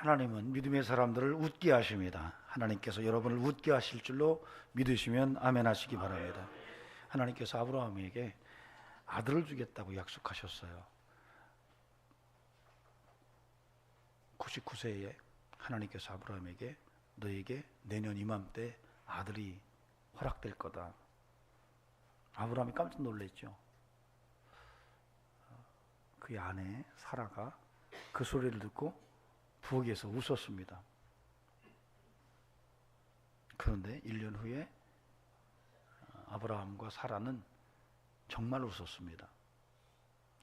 하나님은 믿음의 사람들을 웃게 하십니다. 하나님께서 여러분을 웃게 하실 줄로 믿으시면 아멘 하시기 바랍니다. 하나님께서 아브라함에게 아들을 주겠다고 약속하셨어요. 99세에 하나님께서 아브라함에게 너에게 내년 이맘때 아들이 허락될 거다. 아브라함이 깜짝 놀랐죠. 그의 아내 사라가 그 소리를 듣고 부엌에서 웃었습니다. 그런데 1년 후에 아브라함과 사라는 정말 웃었습니다.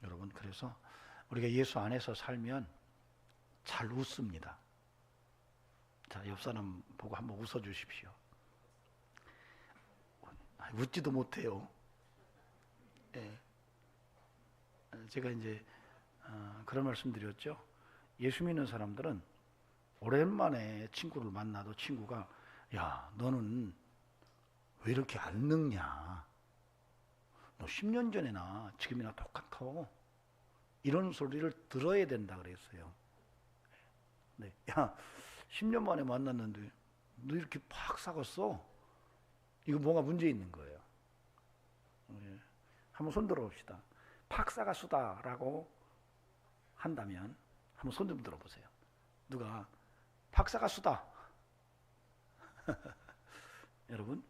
여러분, 그래서 우리가 예수 안에서 살면 잘 웃습니다. 자, 옆 사람 보고 한번 웃어 주십시오. 웃지도 못해요. 예. 제가 이제 그런 말씀 드렸죠. 예수 믿는 사람들은 오랜만에 친구를 만나도 친구가 야, 너는 왜 이렇게 안 늙냐? 너 10년 전에나 지금이나 똑같아. 이런 소리를 들어야 된다 그랬어요. 네. 야, 10년 만에 만났는데 너 이렇게 팍 썩었어? 이거 뭐가 문제 있는 거예요. 네. 한번 손 들어봅시다. 팍 썩었수다라고 한다면 한번 손 좀 들어보세요. 누가 팍 썩었수다. 여러분,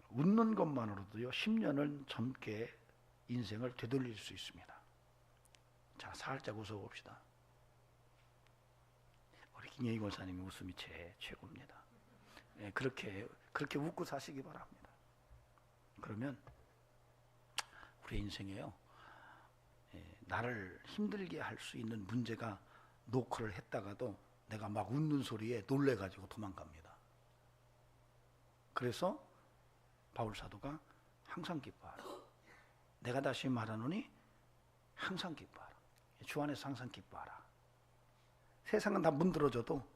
웃는 것만으로도요 10년을 젊게 인생을 되돌릴 수 있습니다. 자, 살짝 웃어봅시다. 우리 김영희 권사님이 웃음이 최고입니다. 예, 그렇게 웃고 사시기 바랍니다. 그러면 우리 인생에요, 나를 힘들게 할 수 있는 문제가 노크를 했다가도 내가 막 웃는 소리에 놀래가지고 도망갑니다. 그래서 바울 사도가 항상 기뻐하라. 내가 다시 말하노니 항상 기뻐하라. 주 안에서 항상 기뻐하라. 세상은 다 문드러져도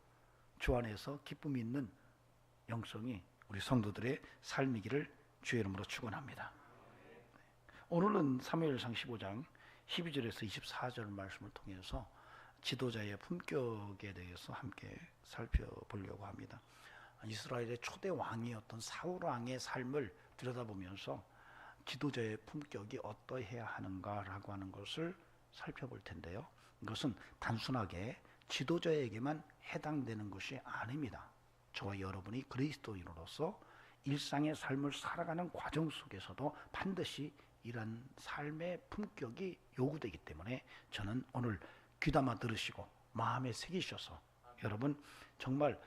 주 안에서 기쁨이 있는 영성이 우리 성도들의 삶이기를 주의 이름으로 축원합니다. 오늘은 사무엘상 15장 12절에서 24절 말씀을 통해서 지도자의 품격에 대해서 함께 살펴보려고 합니다. 이스라엘의 초대 왕이었던 사울 왕의 삶을 들여다보면서 지도자의 품격이 어떠해야 하는가라고 하는 것을 살펴볼 텐데요. 이것은 단순하게 지도자에게만 해당되는 것이 아닙니다. 저와 여러분이 그리스도인으로서 일상의 삶을 살아가는 과정 속에서도 반드시 이런 삶의 품격이 요구되기 때문에 저는 오늘 귀담아 들으시고 마음에 새기셔서 여러분 정말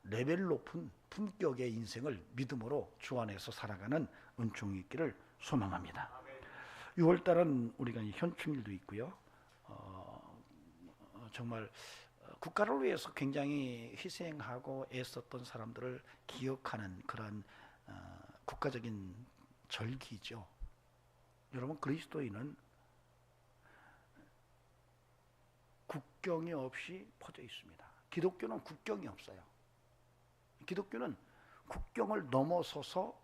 레벨 높은 품격의 인생을 믿음으로 주 안에서 살아가는 은총이 있기를 소망합니다. 6월달은 우리가 현충일도 있고요. 정말 국가를 위해서 굉장히 희생하고 애썼던 사람들을 기억하는 그런 국가적인 절기죠. 여러분, 그리스도인은 국경이 없이 퍼져 있습니다. 기독교는 국경이 없어요. 기독교는 국경을 넘어서서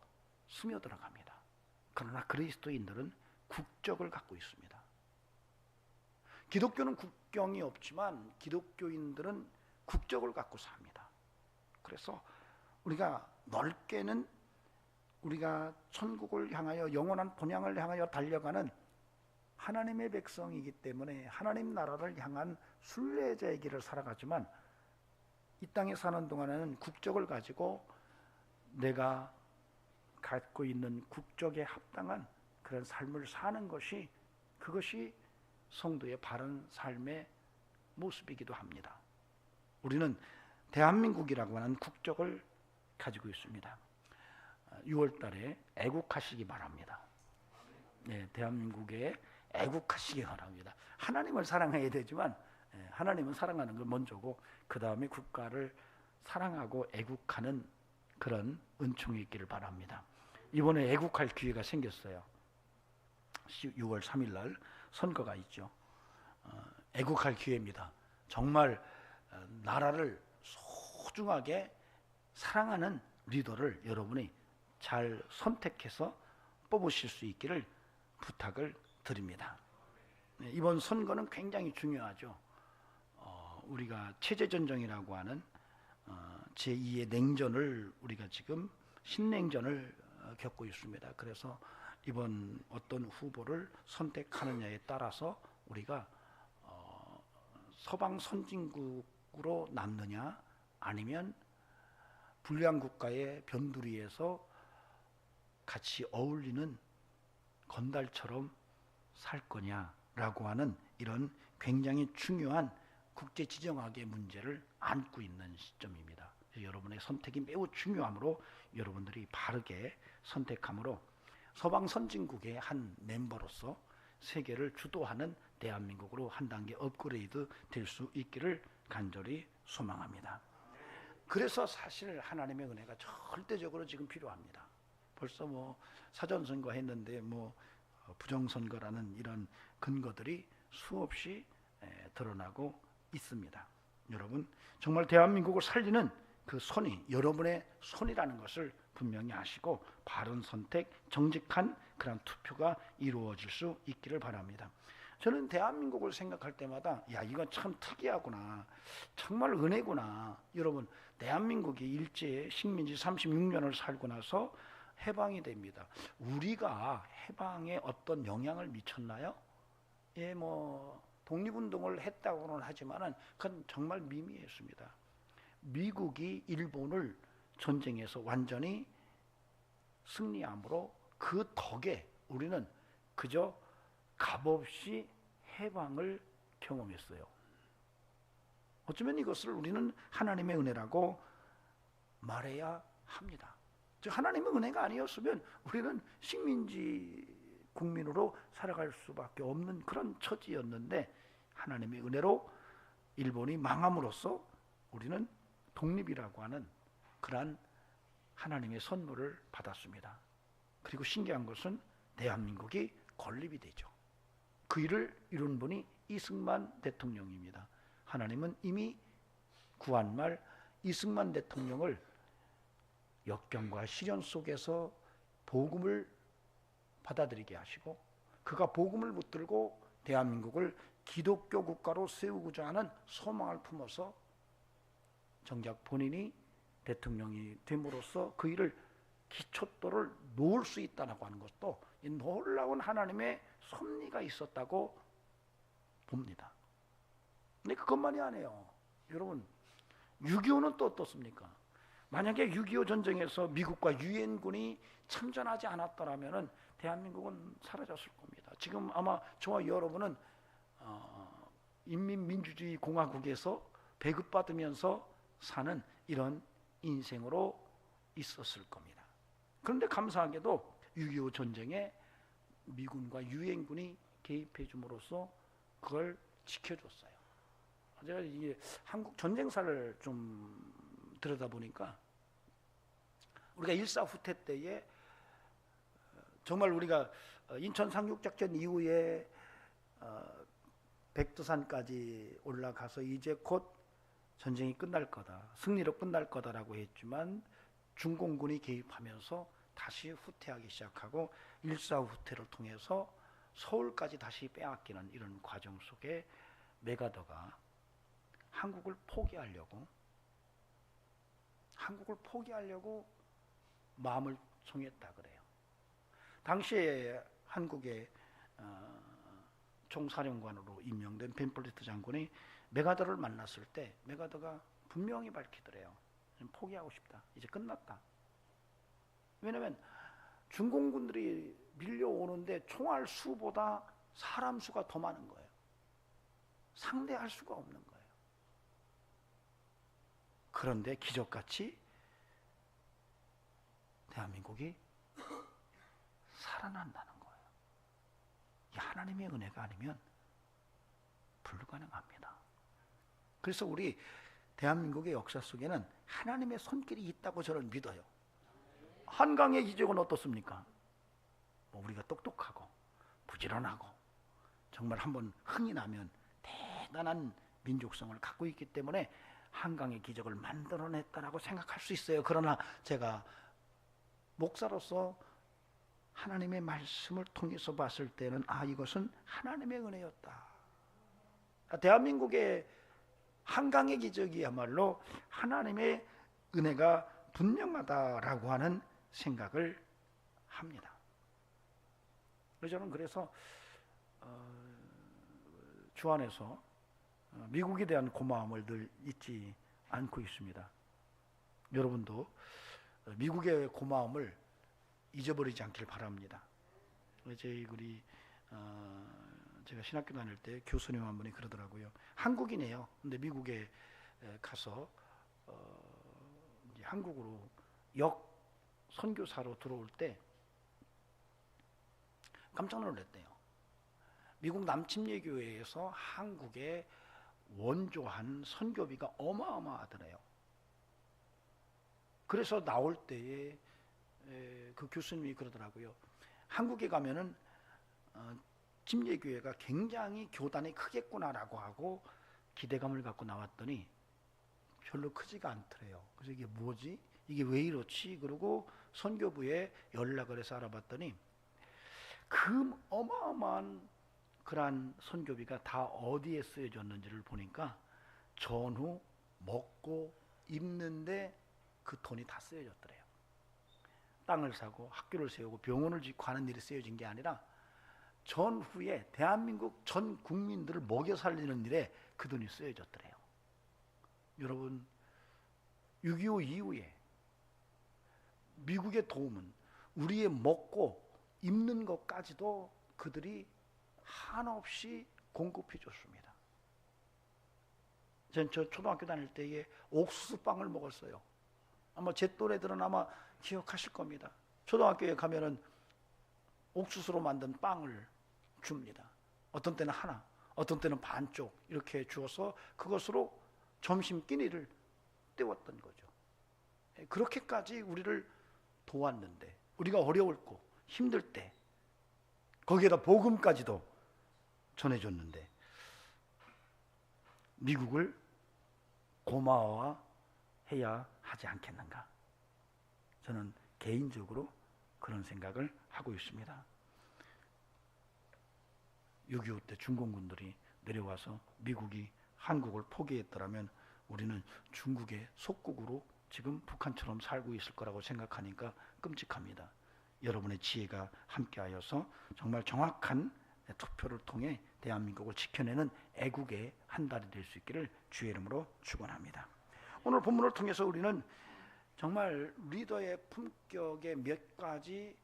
스며들어갑니다. 그러나 그리스도인들은 국적을 갖고 있습니다. 기독교는 국경이 없지만 기독교인들은 국적을 갖고 삽니다. 그래서 우리가 넓게는 우리가 천국을 향하여 영원한 본향을 향하여 달려가는 하나님의 백성이기 때문에 하나님 나라를 향한 순례자의 길을 살아가지만 이 땅에 사는 동안에는 국적을 가지고 내가 갖고 있는 국적에 합당한 그런 삶을 사는 것이 그것이 성도의 바른 삶의 모습이기도 합니다. 우리는 대한민국이라고 하는 국적을 가지고 있습니다. 6월 달에 애국하시기 바랍니다. 네, 대한민국에 애국하시기 바랍니다. 하나님을 사랑해야 되지만 하나님은 사랑하는 걸 먼저고 그 다음에 국가를 사랑하고 애국하는 그런 은총이 있기를 바랍니다. 이번에 애국할 기회가 생겼어요. 6월 3일 날 선거가 있죠. 애국할 기회입니다. 정말 나라를 소중하게 사랑하는 리더를 여러분이 잘 선택해서 뽑으실 수 있기를 부탁을 드립니다. 이번 선거는 굉장히 중요하죠. 우리가 체제전쟁이라고 하는 제2의 냉전을 우리가 지금 신냉전을 겪고 있습니다. 그래서 이번 어떤 후보를 선택하느냐에 따라서 우리가 서방 선진국으로 남느냐 아니면 불량 국가의 변두리에서 같이 어울리는 건달처럼 살 거냐라고 하는 이런 굉장히 중요한 국제 지정학의 문제를 안고 있는 시점입니다. 여러분의 선택이 매우 중요하므로 여러분들이 바르게 선택함으로 서방 선진국의 한 멤버로서 세계를 주도하는 대한민국으로 한 단계 업그레이드 될 수 있기를 간절히 소망합니다. 그래서 사실 하나님의 은혜가 절대적으로 지금 필요합니다. 벌써 뭐 사전선거 했는데 뭐 부정선거라는 이런 근거들이 수없이 드러나고 있습니다. 여러분 정말 대한민국을 살리는 그 손이 여러분의 손이라는 것을 분명히 아시고 바른 선택, 정직한 그런 투표가 이루어질 수 있기를 바랍니다. 저는 대한민국을 생각할 때마다 야 이건 참 특이하구나, 정말 은혜구나. 여러분 대한민국이 일제 식민지 36년을 살고 나서 해방이 됩니다. 우리가 해방에 어떤 영향을 미쳤나요? 예, 뭐 독립운동을 했다고는 하지만은 그건 정말 미미했습니다. 미국이 일본을 전쟁에서 완전히 승리함으로 그 덕에 우리는 그저 값없이 해방을 경험했어요. 어쩌면 이것을 우리는 하나님의 은혜라고 말해야 합니다. 즉 하나님의 은혜가 아니었으면 우리는 식민지 국민으로 살아갈 수밖에 없는 그런 처지였는데 하나님의 은혜로 일본이 망함으로써 우리는 독립이라고 하는 그러한 하나님의 선물을 받았습니다. 그리고 신기한 것은 대한민국이 건립이 되죠. 그 일을 이룬 분이 이승만 대통령입니다. 하나님은 이미 구한 말 이승만 대통령을 역경과 시련 속에서 복음을 받아들이게 하시고 그가 복음을 붙들고 대한민국을 기독교 국가로 세우고자 하는 소망을 품어서 정작 본인이 대통령이 됨으로써 그 일을 기초돌을 놓을 수 있다고 하는 것도 이 놀라운 하나님의 섭리가 있었다고 봅니다. 근데 그것만이 아니에요. 여러분 6.25는 또 어떻습니까? 만약에 6.25 전쟁에서 미국과 유엔군이 참전하지 않았더라면 대한민국은 사라졌을 겁니다. 지금 아마 저와 여러분은 인민민주주의 공화국에서 배급받으면서 사는 이런 인생으로 있었을 겁니다. 그런데 감사하게도 6.25 전쟁에 미군과 유엔군이 개입해 줌으로써 그걸 지켜줬어요. 제가 이게 한국 전쟁사를 좀 들여다보니까 우리가 일사 후퇴 때에 정말 우리가 인천 상륙작전 이후에 백두산까지 올라가서 이제 곧 전쟁이 끝날 거다, 승리로 끝날 거다라고 했지만 중공군이 개입하면서 다시 후퇴하기 시작하고 일사 후퇴를 통해서 서울까지 다시 빼앗기는 이런 과정 속에 메가더가 한국을 포기하려고 마음을 정했다 그래요. 당시에 한국의 총사령관으로 임명된 벤플리트 장군이 메가더를 만났을 때 메가더가 분명히 밝히더래요. 포기하고 싶다. 이제 끝났다. 왜냐하면 중공군들이 밀려오는데 총알 수보다 사람 수가 더 많은 거예요. 상대할 수가 없는 거예요. 그런데 기적같이 대한민국이 살아난다는 거예요. 이 하나님의 은혜가 아니면 불가능합니다. 그래서 우리 대한민국의 역사 속에는 하나님의 손길이 있다고 저는 믿어요. 한강의 기적은 어떻습니까? 뭐 우리가 똑똑하고 부지런하고 정말 한번 흥이 나면 대단한 민족성을 갖고 있기 때문에 한강의 기적을 만들어냈다라고 생각할 수 있어요. 그러나 제가 목사로서 하나님의 말씀을 통해서 봤을 때는 이것은 하나님의 은혜였다. 대한민국의 한강의 기적이야말로 하나님의 은혜가 분명하다라고 하는 생각을 합니다. 저는 그래서 주 안에서 미국에 대한 고마움을 늘 잊지 않고 있습니다. 여러분도 미국의 고마움을 잊어버리지 않길 바랍니다. 제가 신학교 다닐 때 교수님 한 분이 그러더라고요. 한국인이에요. 근데 미국에 가서 이제 한국으로 선교사로 들어올 때 깜짝 놀랐대요. 미국 남침례교회에서 한국에 원조한 선교비가 어마어마하더래요. 그래서 나올 때에 그 교수님이 그러더라고요. 한국에 가면은 침례교회가 굉장히 교단이 크겠구나라고 하고 기대감을 갖고 나왔더니 별로 크지가 않더래요. 그래서 이게 뭐지? 이게 왜 이렇지? 그러고 선교부에 연락을 해서 알아봤더니 그 어마어마한 그러한 선교비가 다 어디에 쓰여졌는지를 보니까 전후 먹고 입는데 그 돈이 다 쓰여졌더래요. 땅을 사고 학교를 세우고 병원을 짓고 하는 일이 쓰여진 게 아니라 전후에 대한민국 전 국민들을 먹여 살리는 일에 그 돈이 쓰여졌더래요. 여러분, 6.25 이후에 미국의 도움은 우리의 먹고 입는 것까지도 그들이 한없이 공급해 줬습니다. 전 초등학교 다닐 때에 옥수수빵을 먹었어요. 아마 제 또래들은 아마 기억하실 겁니다. 초등학교에 가면은 옥수수로 만든 빵을 줍니다. 어떤 때는 하나, 어떤 때는 반쪽 이렇게 주어서 그것으로 점심 끼니를 때웠던 거죠. 그렇게까지 우리를 도왔는데, 우리가 어려웠고 힘들 때 거기에다 복음까지도 전해줬는데 미국을 고마워해야 하지 않겠는가? 저는 개인적으로 그런 생각을 하고 있습니다. 6.25 때 중공군들이 내려와서 미국이 한국을 포기했더라면 우리는 중국의 속국으로 지금 북한처럼 살고 있을 거라고 생각하니까 끔찍합니다. 여러분의 지혜가 함께하여서 정말 정확한 투표를 통해 대한민국을 지켜내는 애국의 한 달이 될 수 있기를 주의 이름으로 축원합니다. 오늘 본문을 통해서 우리는 정말 리더의 품격의 몇 가지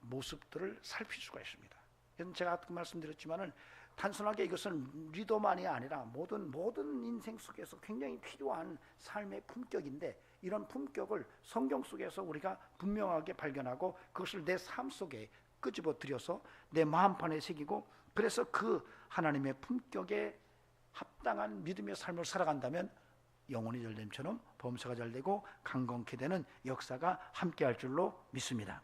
모습들을 살필 수가 있습니다. 그래서 제가 아까 말씀드렸지만은 단순하게 이것은 리더만이 아니라 모든 인생 속에서 굉장히 필요한 삶의 품격인데, 이런 품격을 성경 속에서 우리가 분명하게 발견하고 그것을 내 삶 속에 끄집어 들여서 내 마음판에 새기고, 그래서 그 하나님의 품격에 합당한 믿음의 삶을 살아간다면 영혼이 잘됨처럼 범사가 잘되고 강건케 되는 역사가 함께할 줄로 믿습니다.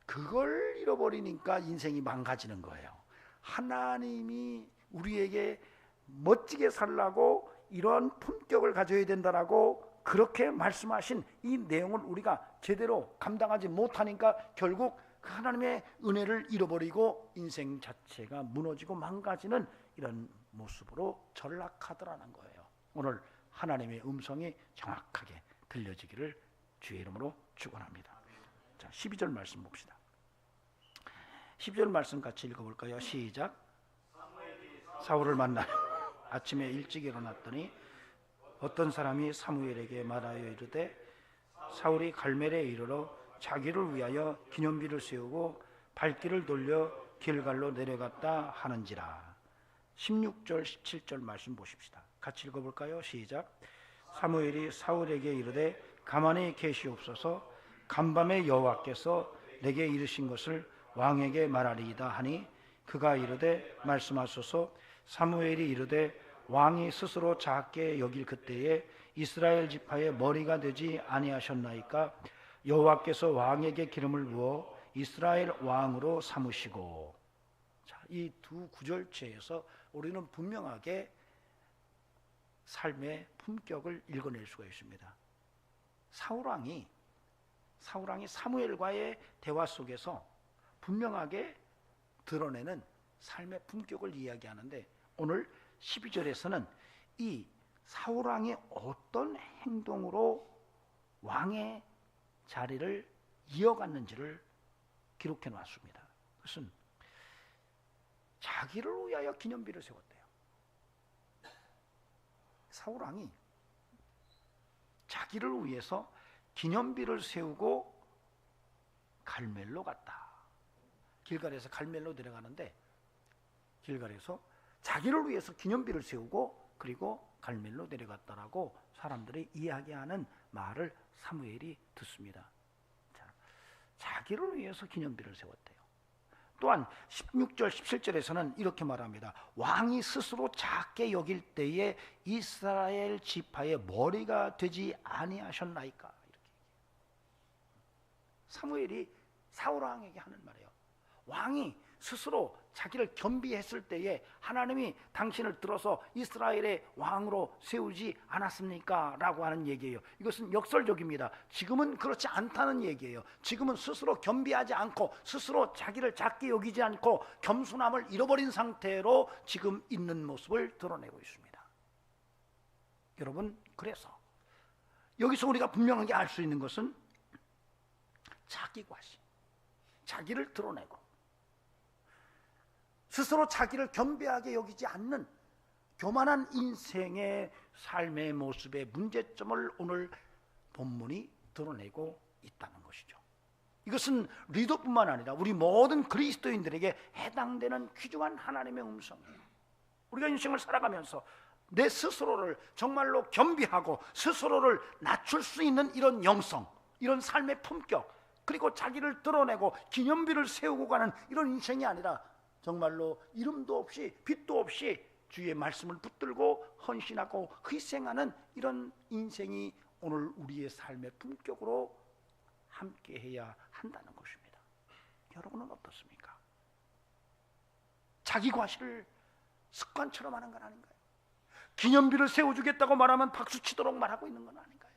그걸 잃어버리니까 인생이 망가지는 거예요. 하나님이 우리에게 멋지게 살라고 이런 품격을 가져야 된다라고 그렇게 말씀하신 이 내용을 우리가 제대로 감당하지 못하니까 결국 그 하나님의 은혜를 잃어버리고 인생 자체가 무너지고 망가지는 이런 모습으로 전락하더라는 거예요. 오늘 하나님의 음성이 정확하게 들려지기를 주의 이름으로 축원합니다. 자, 12절 말씀 봅시다. 12절 말씀 같이 읽어볼까요? 시작. 사울을 만나 아침에 일찍 일어났더니 어떤 사람이 사무엘에게 말하여 이르되 사울이 갈멜에 이르러 자기를 위하여 기념비를 세우고 발길을 돌려 길갈로 내려갔다 하는지라. 16절 17절 말씀 보십시다. 같이 읽어볼까요? 시작. 사무엘이 사울에게 이르되 가만히 계시옵소서. 간밤에 여호와께서 내게 이르신 것을 왕에게 말하리이다 하니 그가 이르되 말씀하소서. 사무엘이 이르되 왕이 스스로 작게 여길 그때에 이스라엘 지파의 머리가 되지 아니하셨나이까? 여호와께서 왕에게 기름을 부어 이스라엘 왕으로 삼으시고. 자, 이 두 구절체에서 우리는 분명하게 삶의 품격을 읽어낼 수가 있습니다. 사울왕이 사무엘과의 대화 속에서 분명하게 드러내는 삶의 품격을 이야기하는데, 오늘 12절에서는 이 사울왕이 어떤 행동으로 왕의 자리를 이어갔는지를 기록해 놨습니다. 그것은 자기를 위하여 기념비를 세웠대요. 사울왕이 자기를 위해서 기념비를 세우고 갈멜로 갔다. 길갈에서 갈멜로 내려가는데 길갈에서 자기를 위해서 기념비를 세우고 그리고 갈멜로 내려갔다라고 사람들이 이야기하는 말을 사무엘이 듣습니다. 자, 자기를 위해서 기념비를 세웠대요. 또한 16절 17절에서는 이렇게 말합니다. 왕이 스스로 작게 여길 때에 이스라엘 지파의 머리가 되지 아니하셨나이까. 이렇게 사무엘이 사울왕에게 하는 말이에요. 왕이 스스로 자기를 겸비했을 때에 하나님이 당신을 들어서 이스라엘의 왕으로 세우지 않았습니까? 라고 하는 얘기예요. 이것은 역설적입니다. 지금은 그렇지 않다는 얘기예요. 지금은 스스로 겸비하지 않고 스스로 자기를 작게 여기지 않고 겸손함을 잃어버린 상태로 지금 있는 모습을 드러내고 있습니다. 여러분, 그래서 여기서 우리가 분명하게 알 수 있는 것은 자기 과시, 자기를 드러내고 스스로 자기를 겸비하게 여기지 않는 교만한 인생의 삶의 모습의 문제점을 오늘 본문이 드러내고 있다는 것이죠. 이것은 리더뿐만 아니라 우리 모든 그리스도인들에게 해당되는 귀중한 하나님의 음성이에요. 우리가 인생을 살아가면서 내 스스로를 정말로 겸비하고 스스로를 낮출 수 있는 이런 영성, 이런 삶의 품격, 그리고 자기를 드러내고 기념비를 세우고 가는 이런 인생이 아니라 정말로 이름도 없이 빛도 없이 주의 말씀을 붙들고 헌신하고 희생하는 이런 인생이 오늘 우리의 삶의 품격으로 함께해야 한다는 것입니다. 여러분은 어떻습니까? 자기 과시를 습관처럼 하는 건 아닌가요? 기념비를 세워주겠다고 말하면 박수치도록 말하고 있는 건 아닌가요?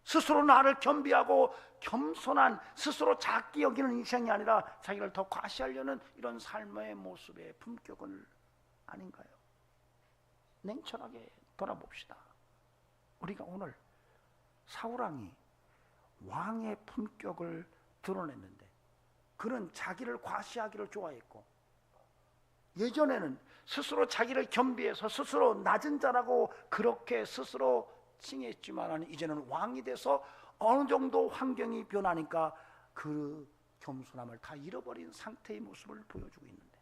스스로 나를 겸비하고 겸손한 스스로 작게 여기는 인생이 아니라 자기를 더 과시하려는 이런 삶의 모습의 품격은 아닌가요? 냉철하게 돌아봅시다. 우리가 오늘 사울왕이 왕의 품격을 드러냈는데 그는 자기를 과시하기를 좋아했고 예전에는 스스로 자기를 겸비해서 스스로 낮은 자라고 그렇게 스스로 칭했지만 이제는 왕이 돼서 어느 정도 환경이 변하니까 그 겸손함을 다 잃어버린 상태의 모습을 보여주고 있는데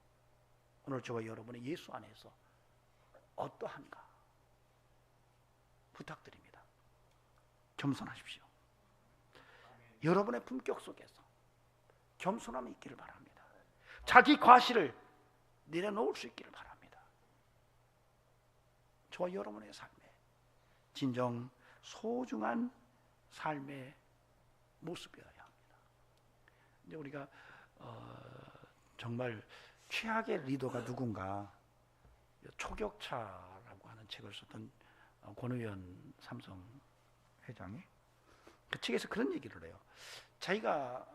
오늘 저와 여러분의 예수 안에서 어떠한가 부탁드립니다. 겸손하십시오. 여러분의 품격 속에서 겸손함이 있기를 바랍니다. 자기 과시를 내려놓을 수 있기를 바랍니다. 저와 여러분의 삶에 진정 소중한 삶의 모습이어야 합니다. 이제 우리가 정말 최악의 리더가 누군가 초격차라고 하는 책을 썼던 권의원 삼성 회장이 그 책에서 그런 얘기를 해요. 자기가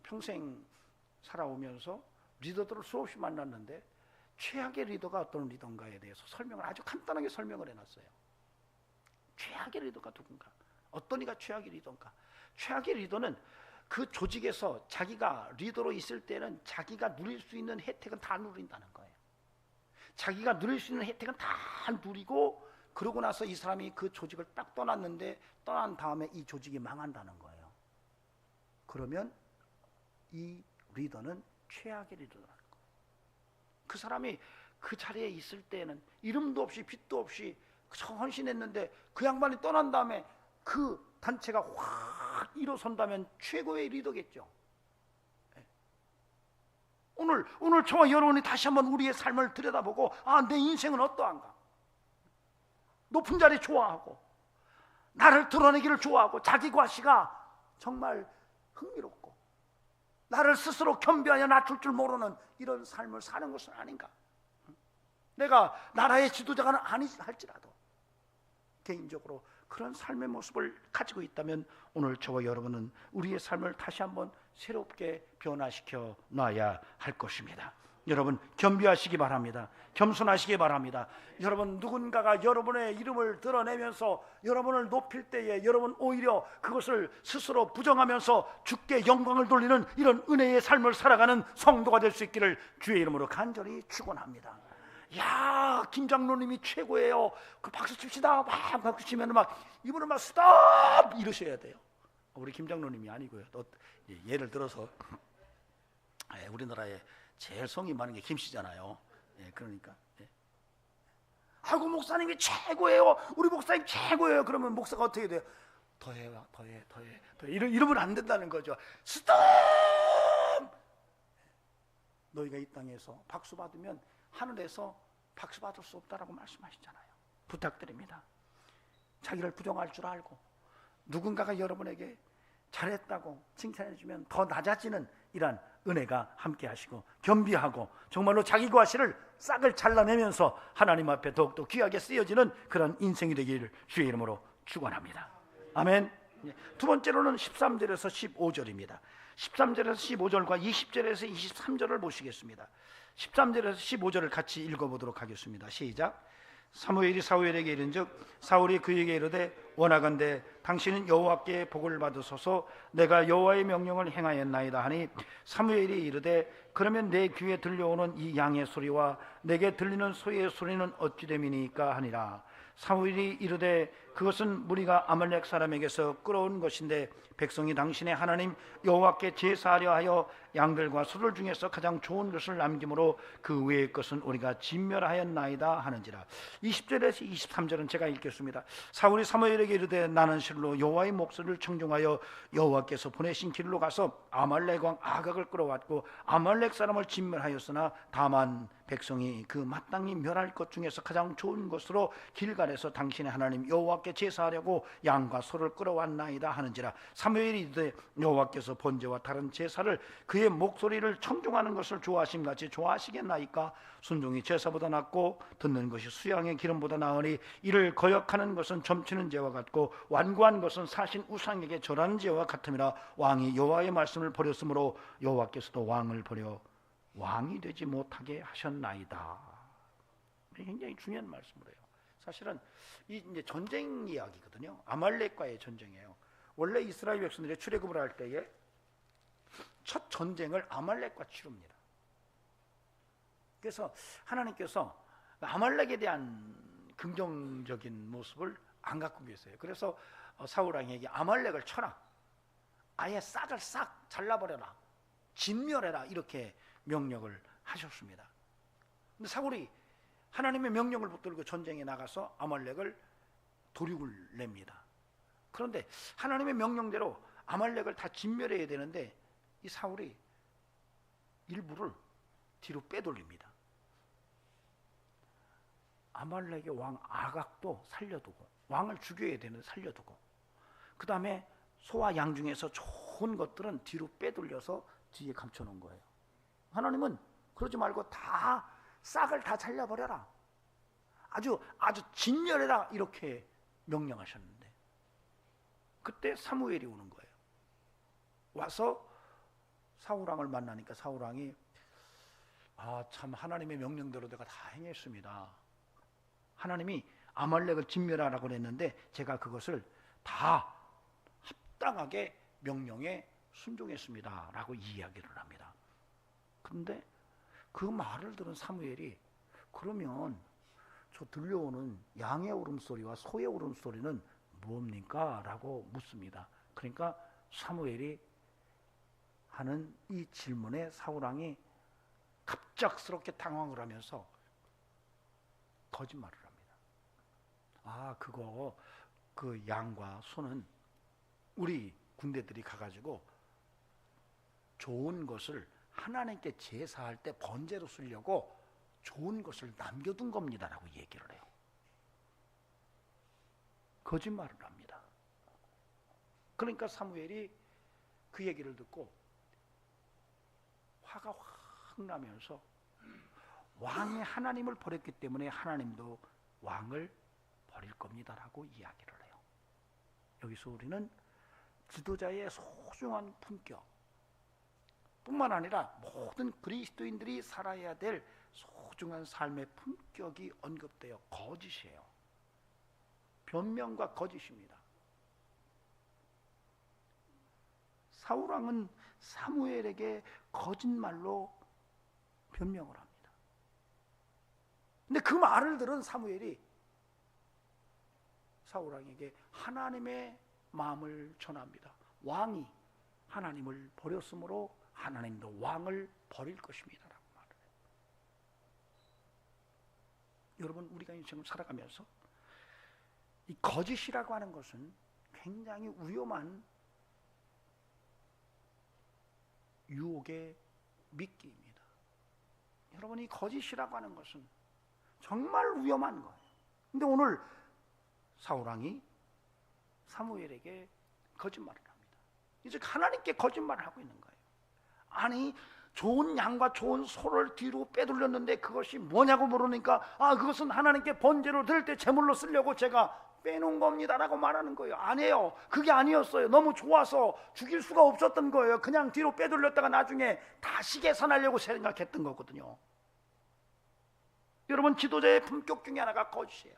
평생 살아오면서 리더들을 수없이 만났는데 최악의 리더가 어떤 리더인가에 대해서 설명을 아주 간단하게 설명을 해놨어요. 최악의 리더가 누군가? 어떤 이가 최악의 리더인가? 최악의 리더는 그 조직에서 자기가 리더로 있을 때는 자기가 누릴 수 있는 혜택은 다 누린다는 거예요. 자기가 누릴 수 있는 혜택은 다 누리고 그러고 나서 이 사람이 그 조직을 딱 떠났는데 떠난 다음에 이 조직이 망한다는 거예요. 그러면 이 리더는 최악의 리더라는 거예요. 그 사람이 그 자리에 있을 때는 이름도 없이 빛도 없이 헌신했는데 그 양반이 떠난 다음에 그 단체가 확 일어선다면 최고의 리더겠죠. 오늘 저와 여러분이 다시 한번 우리의 삶을 들여다보고 내 인생은 어떠한가? 높은 자리 좋아하고 나를 드러내기를 좋아하고 자기 과시가 정말 흥미롭고 나를 스스로 겸비하여 낮출 줄 모르는 이런 삶을 사는 것은 아닌가? 내가 나라의 지도자가 할지라도 개인적으로 그런 삶의 모습을 가지고 있다면 오늘 저와 여러분은 우리의 삶을 다시 한번 새롭게 변화시켜 놔야 할 것입니다. 여러분 겸비하시기 바랍니다. 겸손하시기 바랍니다. 여러분 누군가가 여러분의 이름을 드러내면서 여러분을 높일 때에 여러분 오히려 그것을 스스로 부정하면서 주께 영광을 돌리는 이런 은혜의 삶을 살아가는 성도가 될 수 있기를 주의 이름으로 간절히 축원합니다. 야, 김 장로님이 최고예요. 그 박수 칩시다. 막 박수 치면 막 이분은 막 스톱 이러셔야 돼요. 우리 김 장로님이 아니고요. 또 예를 들어서 우리나라에 제일 성이 많은 게 김씨잖아요. 그러니까 아이고 목사님이 최고예요. 우리 목사님 최고예요. 그러면 목사가 어떻게 돼요? 더해 이러면 안 된다는 거죠. 스톱! 너희가 이 땅에서 박수 받으면 하늘에서 박수 받을 수 없다라고 말씀하시잖아요. 부탁드립니다. 자기를 부정할 줄 알고 누군가가 여러분에게 잘했다고 칭찬해 주면 더 낮아지는 이러한 은혜가 함께 하시고 겸비하고 정말로 자기 과실을 싹을 잘라내면서 하나님 앞에 더욱더 귀하게 쓰여지는 그런 인생이 되기를 주의 이름으로 축원합니다. 아멘. 두 번째로는 13절에서 15절입니다. 13절에서 15절과 20절에서 23절을 보시겠습니다. 13절에서 15절을 같이 읽어보도록 하겠습니다. 시작. 사무엘이 사울에게 이른즉 사울이 그에게 이르되 원하건대 당신은 여호와께 복을 받으소서 내가 여호와의 명령을 행하였나이다 하니 사무엘이 이르되 그러면 내 귀에 들려오는 이 양의 소리와 내게 들리는 소의 소리는 어찌 됨이니까 하니라. 사무엘이 이르되 그것은 무리가 아말렉 사람에게서 끌어온 것인데 백성이 당신의 하나님 여호와께 제사하려 하여 양들과 소들 중에서 가장 좋은 것을 남김으로 그 외의 것은 우리가 진멸하였나이다 하는지라. 20절에서 23절은 제가 읽겠습니다. 사울이 사무엘에게 이르되 나는 실로 여호와의 목소리를 청종하여 여호와께서 보내신 길로 가서 아말렉 왕 아각을 끌어왔고 아말렉 사람을 진멸하였으나 다만 백성이 그 마땅히 멸할 것 중에서 가장 좋은 것으로 길갈에서 당신의 하나님 여호와께 제사하려고 양과 소를 끌어왔나이다 하는지라. 사무엘이 이르되 여호와께서 번제와 다른 제사를 그의 목소리를 청종하는 것을 좋아하심같이 좋아하시겠나이까. 순종이 제사보다 낫고 듣는 것이 수양의 기름보다 나으니 이를 거역하는 것은 점치는 죄와 같고 완고한 것은 사신 우상에게 절하는 죄와 같음이라. 왕이 여호와의 말씀을 버렸으므로 여호와께서도 왕을 버려 왕이 되지 못하게 하셨나이다. 굉장히 중요한 말씀을 해요. 사실은 이 이제 전쟁 이야기거든요. 아말렉과의 전쟁이에요. 원래 이스라엘 백성들이 출애굽을 할 때에 첫 전쟁을 아말렉과 치릅니다. 그래서 하나님께서 아말렉에 대한 긍정적인 모습을 안 갖고 계세요. 그래서 사울 왕에게 아말렉을 쳐라, 아예 싹을 싹 잘라버려라, 진멸해라 이렇게 명령을 하셨습니다. 근데 사울이 하나님의 명령을 붙들고 전쟁에 나가서 아말렉을 도륙을 냅니다. 그런데 하나님의 명령대로 아말렉을 다 진멸해야 되는데 이 사울이 일부를 뒤로 빼돌립니다. 아말렉의 왕 아각도 살려두고, 왕을 죽여야 되는데 살려두고, 그 다음에 소와 양 중에서 좋은 것들은 뒤로 빼돌려서 뒤에 감춰놓은 거예요. 하나님은 그러지 말고 다 싹을 다 잘라버려라, 아주 진멸해라 이렇게 명령하셨는데 그때 사무엘이 오는 거예요. 와서 사울왕을 만나니까 사울왕이 참 하나님의 명령대로 내가 다 행했습니다. 하나님이 아말렉을 진멸하라고 그랬는데 제가 그것을 다 합당하게 명령에 순종했습니다 라고 이야기를 합니다. 그런데 그 말을 들은 사무엘이 그러면 저 들려오는 양의 울음소리와 소의 울음소리는 뭡니까? 라고 묻습니다. 그러니까 사무엘이 하는 이 질문에 사울왕이 갑작스럽게 당황을 하면서 거짓말을 합니다. 그거 그 양과 소는 우리 군대들이 가가지고 좋은 것을 하나님께 제사할 때 번제로 쓰려고 좋은 것을 남겨둔 겁니다 라고 얘기를 해요. 거짓말을 합니다. 그러니까 사무엘이 그 얘기를 듣고 화가 확 나면서 왕이 하나님을 버렸기 때문에 하나님도 왕을 버릴 겁니다 라고 이야기를 해요. 여기서 우리는 지도자의 소중한 품격, 뿐만 아니라 모든 그리스도인들이 살아야 될 소중한 삶의 품격이 언급되어 거짓이에요. 변명과 거짓입니다. 사울왕은 사무엘에게 거짓말로 변명을 합니다. 근데 그 말을 들은 사무엘이 사울왕에게 하나님의 마음을 전합니다. 왕이 하나님을 버렸으므로 하나님도 왕을 버릴 것입니다 라고 말을 해요. 여러분, 우리가 인생을 살아가면서 이 거짓이라고 하는 것은 굉장히 위험한 유혹의 미끼입니다. 여러분, 이 거짓이라고 하는 것은 정말 위험한 거예요. 근데 오늘 사울왕이 사무엘에게 거짓말을 합니다. 이제 하나님께 거짓말을 하고 있는 거예요. 아니, 좋은 양과 좋은 소를 뒤로 빼돌렸는데 그것이 뭐냐고 물으니까 그것은 하나님께 번제로 드릴 때 제물로 쓰려고 제가 빼놓은 겁니다 라고 말하는 거예요. 아니에요. 그게 아니었어요. 너무 좋아서 죽일 수가 없었던 거예요. 그냥 뒤로 빼돌렸다가 나중에 다시 계산하려고 생각했던 거거든요. 여러분, 지도자의 품격 중에 하나가 거짓이에요.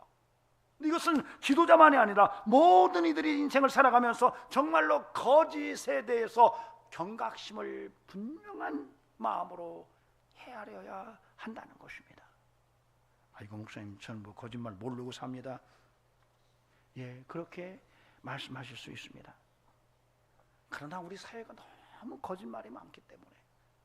이것은 지도자만이 아니라 모든 이들이 인생을 살아가면서 정말로 거짓에 대해서 경각심을 분명한 마음으로 헤아려야 한다는 것입니다. 아이고, 목사님, 저는 뭐 거짓말 모르고 삽니다. 예, 그렇게 말씀하실 수 있습니다. 그러나 우리 사회가 너무 거짓말이 많기 때문에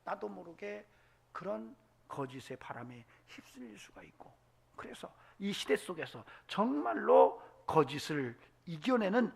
나도 모르게 그런 거짓의 바람에 휩쓸릴 수가 있고, 그래서 이 시대 속에서 정말로 거짓을 이겨내는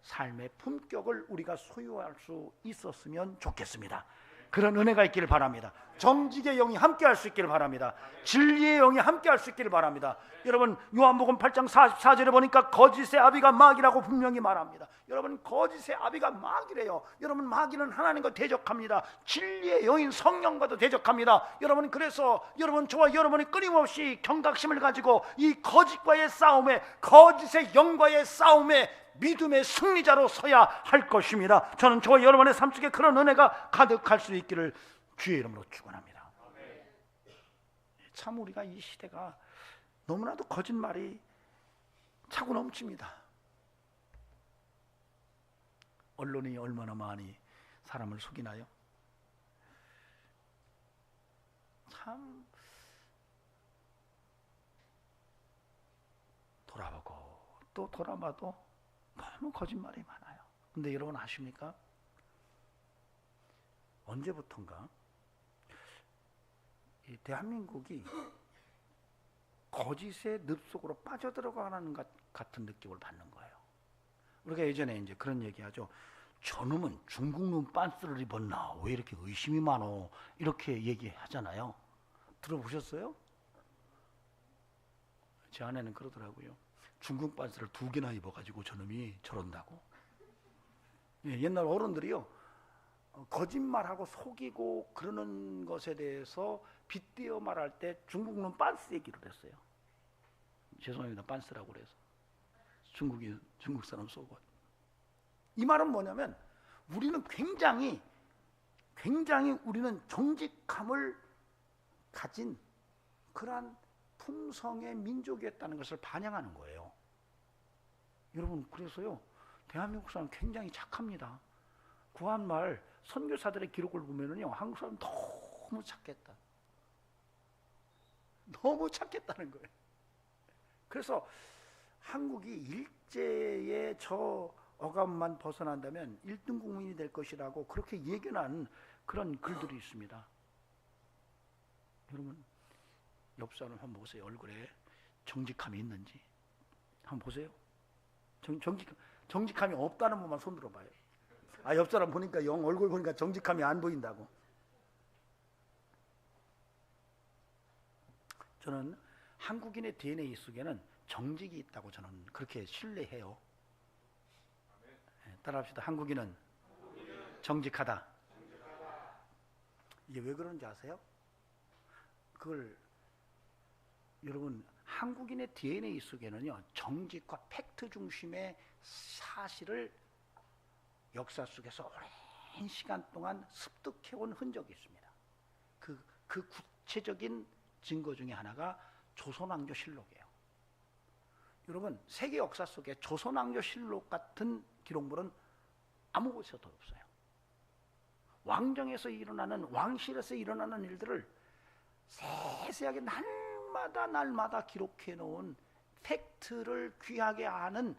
삶의 품격을 우리가 소유할 수 있었으면 좋겠습니다. 그런 은혜가 있기를 바랍니다. 정직의 영이 함께 할 수 있기를 바랍니다. 진리의 영이 함께 할 수 있기를 바랍니다. 여러분, 요한복음 8장 44절에 보니까 거짓의 아비가 마귀라고 분명히 말합니다. 여러분, 거짓의 아비가 마귀래요. 여러분, 마귀는 하나님과 대적합니다. 진리의 영인 성령과도 대적합니다. 여러분, 그래서 저와 여러분이 끊임없이 경각심을 가지고 이 거짓과의 싸움에, 거짓의 영과의 싸움에 믿음의 승리자로 서야 할 것입니다. 저는 저와 여러분의 삶 속에 그런 은혜가 가득할 수 있기를 주의 이름으로 축원합니다. 참 우리가 이 시대가 너무나도 거짓말이 차고 넘칩니다. 언론이 얼마나 많이 사람을 속이나요? 참 돌아보고 또 돌아봐도 너무 거짓말이 많아요. 근데 여러분 아십니까? 언제부턴가 이 대한민국이 거짓의 늪속으로 빠져들어가는 것 같은 느낌을 받는 거예요. 우리가 예전에 이제 그런 얘기하죠. 저놈은 중국놈 빤스를 입었나? 왜 이렇게 의심이 많어? 이렇게 얘기하잖아요. 들어보셨어요? 제 아내는 그러더라고요. 중국 빤스를 2개나 입어가지고 저놈이 저런다고. 예, 옛날 어른들이요, 거짓말하고 속이고 그러는 것에 대해서 빗대어 말할 때 중국놈 빤스 얘기를 했어요. 죄송합니다, 빤스라고 그래서. 중국 사람 속옷. 이 말은 뭐냐면 우리는 굉장히 우리는 정직함을 가진 그러한 품성의 민족이었다는 것을 반영하는 거예요. 여러분, 그래서요, 대한민국 사람 굉장히 착합니다. 구한말 선교사들의 기록을 보면은요, 한국 사람 너무 착했다. 너무 착했다는 거예요. 그래서 한국이 일제의 저 억압만 벗어난다면 1등 국민이 될 것이라고 그렇게 예견한 그런 글들이 있습니다. 여러분, 옆 사람 한번 보세요. 얼굴에 정직함이 있는지 한번 보세요. 정직함이 없다는 분만 손 들어봐요. 옆 사람 보니까 얼굴 보니까 정직함이 안 보인다고. 저는 한국인의 DNA 속에는 정직이 있다고 저는 그렇게 신뢰해요. 따라합시다. 한국인은 정직하다. 이게 왜 그런지 아세요? 그걸 여러분, 한국인의 DNA 속에는요, 정직과 팩트 중심의 사실을 역사 속에서 오랜 시간 동안 습득해온 흔적이 있습니다. 그 구체적인 증거 중에 하나가 조선왕조실록이에요. 여러분, 세계 역사 속에 조선왕조실록 같은 기록물은 아무 곳에도 없어요. 왕정에서 일어나는, 왕실에서 일어나는 일들을 세세하게 날마다 기록해 놓은 팩트를 귀하게 아는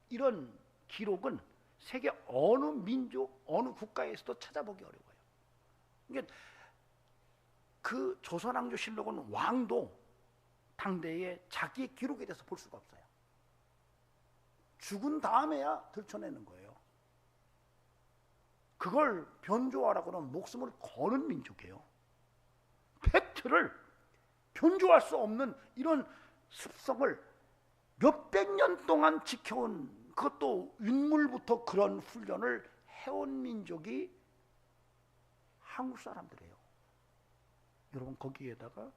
이런 기록은 세계 어느 민족, 어느 국가에서도 찾아보기 어려워요. 그러니까 그 조선왕조실록은 왕도 당대의 자기의 기록에 대해서 볼 수가 없어요. 죽은 다음에야 들춰내는 거예요. 그걸 변조하라고는 목숨을 거는 민족이에요. 팩트를 변조할 수 없는 이런 습성을 몇백 년 동안 지켜온, 그것도 윗물부터 그런 훈련을 해온 민족이 한국 사람들이에요. 여러분, 거기에다가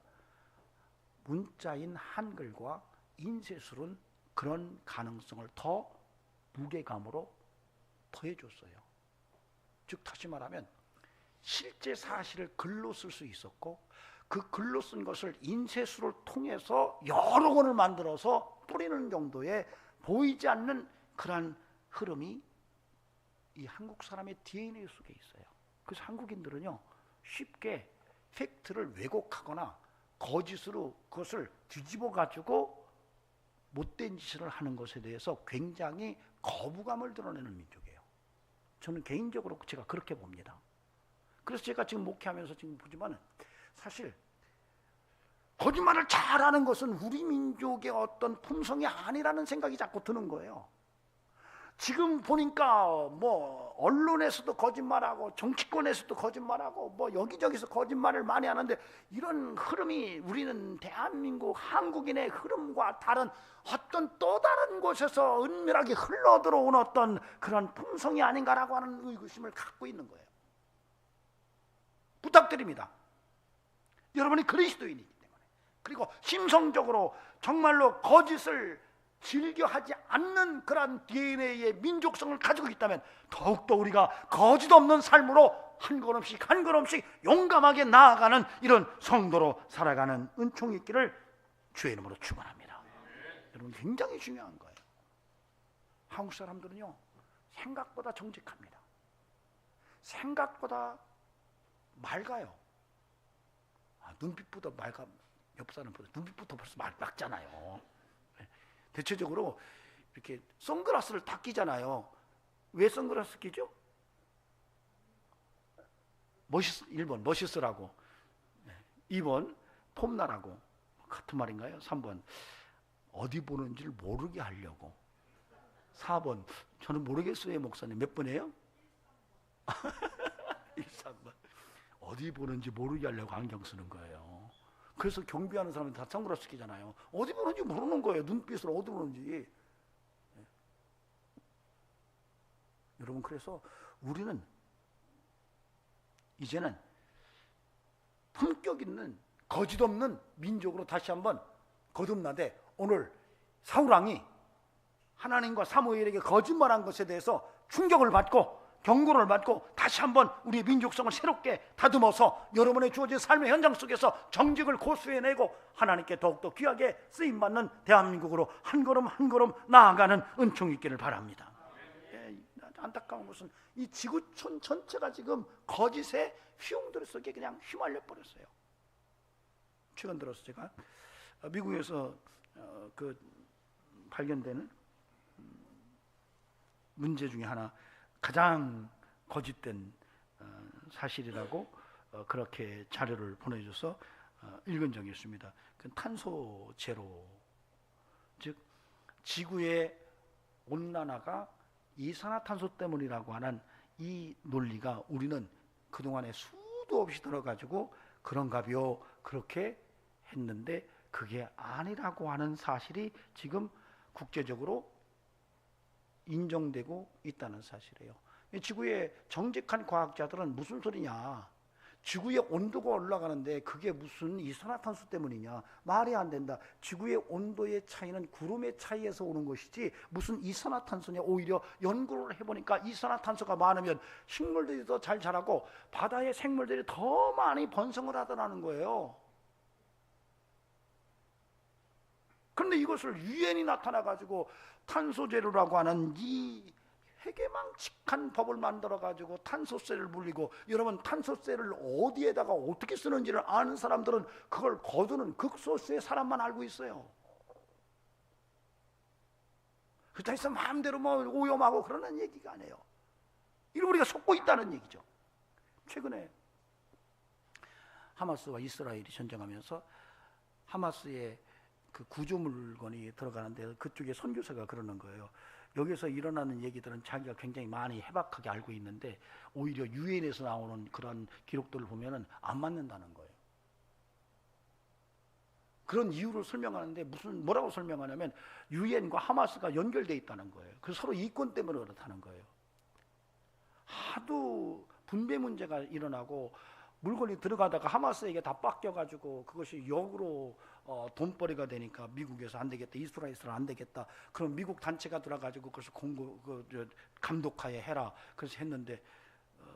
문자인 한글과 인쇄술은 그런 가능성을 더 무게감으로 더해줬어요. 즉 다시 말하면 실제 사실을 글로 쓸 수 있었고, 그 글로 쓴 것을 인쇄술을 통해서 여러 권을 만들어서 뿌리는 정도의 보이지 않는 그러한 흐름이 이 한국 사람의 DNA 속에 있어요. 그래서 한국인들은요, 쉽게 팩트를 왜곡하거나 거짓으로 그것을 뒤집어 가지고 못된 짓을 하는 것에 대해서 굉장히 거부감을 드러내는 민족이에요. 저는 개인적으로 제가 그렇게 봅니다. 그래서 제가 지금 목회하면서 지금 보지만 사실 거짓말을 잘하는 것은 우리 민족의 어떤 품성이 아니라는 생각이 자꾸 드는 거예요. 지금 보니까 뭐 언론에서도 거짓말하고 정치권에서도 거짓말하고 뭐 여기저기서 거짓말을 많이 하는데, 이런 흐름이 우리는 대한민국 한국인의 흐름과 다른 어떤 또 다른 곳에서 은밀하게 흘러들어온 어떤 그런 품성이 아닌가라고 하는 의구심을 갖고 있는 거예요. 부탁드립니다. 여러분이 그리스도인이기 때문에, 그리고 심성적으로 정말로 거짓을 즐겨하지 않는 그러한 DNA의 민족성을 가지고 있다면 더욱더 우리가 거짓 없는 삶으로 한 걸음씩 한 걸음씩 용감하게 나아가는 이런 성도로 살아가는 은총이 있기를 주의 이름으로 축원합니다. 여러분, 굉장히 중요한 거예요. 한국 사람들은요, 생각보다 정직합니다. 생각보다 맑아요. 눈빛보다 맑아. 옆 사람보다 눈빛부터 벌써 맑잖아요. 대체적으로 이렇게 선글라스를 다 끼잖아요. 왜 선글라스 끼죠? 1번 멋있으라고, 2번 폼나라고, 같은 말인가요? 3번 어디 보는지를 모르게 하려고, 4번 저는 모르겠어요 목사님. 몇 번이에요? 1, 3번 어디 보는지 모르게 하려고 안경 쓰는 거예요. 그래서 경비하는 사람은 다 선글라스 끼잖아요. 어디 보는지 모르는 거예요. 눈빛을 어디 보는지. 여러분, 그래서 우리는 이제는 품격 있는 거짓 없는 민족으로 다시 한번 거듭나되, 오늘 사울왕이 하나님과 사무엘에게 거짓말한 것에 대해서 충격을 받고 경고를 받고 다시 한번 우리의 민족성을 새롭게 다듬어서 여러분의 주어진 삶의 현장 속에서 정직을 고수해내고 하나님께 더욱더 귀하게 쓰임받는 대한민국으로 한 걸음 한 걸음 나아가는 은총이 있기를 바랍니다. 안타까운 것은 이 지구촌 전체가 지금 거짓의 휘용들 속에 그냥 휘말려 버렸어요. 최근 들어서 제가 미국에서 그 발견되는 문제 중에 하나, 가장 거짓된 사실이라고 그렇게 자료를 보내줘서 읽은 적이 있습니다. 그 탄소 제로, 즉 지구의 온난화가 이산화탄소 때문이라고 하는 이 논리가 우리는 그동안에 수도 없이 들어가지고 그런가벼 그렇게 했는데, 그게 아니라고 하는 사실이 지금 국제적으로 인정되고 있다는 사실이에요. 지구의 정직한 과학자들은 무슨 소리냐, 지구의 온도가 올라가는데 그게 무슨 이산화탄소 때문이냐? 말이 안 된다. 지구의 온도의 차이는 구름의 차이에서 오는 것이지 무슨 이산화탄소냐? 오히려 연구를 해보니까 이산화탄소가 많으면 식물들이 더 잘 자라고 바다의 생물들이 더 많이 번성을 하더라는 거예요. 그런데 이것을 유엔이 나타나가지고 탄소제로라고 하는 이 해괴망측한 법을 만들어가지고 탄소세를 물리고, 여러분 탄소세를 어디에다가 어떻게 쓰는지를 아는 사람들은 그걸 거두는 극소수의 사람만 알고 있어요. 그렇다 해서 마음대로 뭐 오염하고 그러는 얘기가 아니에요. 이걸 우리가 속고 있다는 얘기죠. 최근에 하마스와 이스라엘이 전쟁하면서 하마스의 그 구조 물건이 들어가는데 그쪽에 선교사가 그러는 거예요. 여기서 일어나는 얘기들은 자기가 굉장히 많이 해박하게 알고 있는데 오히려 유엔에서 나오는 그런 기록들을 보면은 안 맞는다는 거예요. 그런 이유를 설명하는데 뭐라고 설명하냐면 유엔과 하마스가 연결되어 있다는 거예요. 그 서로 이권 때문에 그렇다는 거예요. 하도 분배 문제가 일어나고 물건이 들어가다가 하마스에게 다 뺏겨가지고 그것이 역으로 돈벌이가 되니까 미국에서 안 되겠다, 이스라엘에서 안 되겠다. 그럼 미국 단체가 들어가지고 그것을 감독하에 해라. 그래서 했는데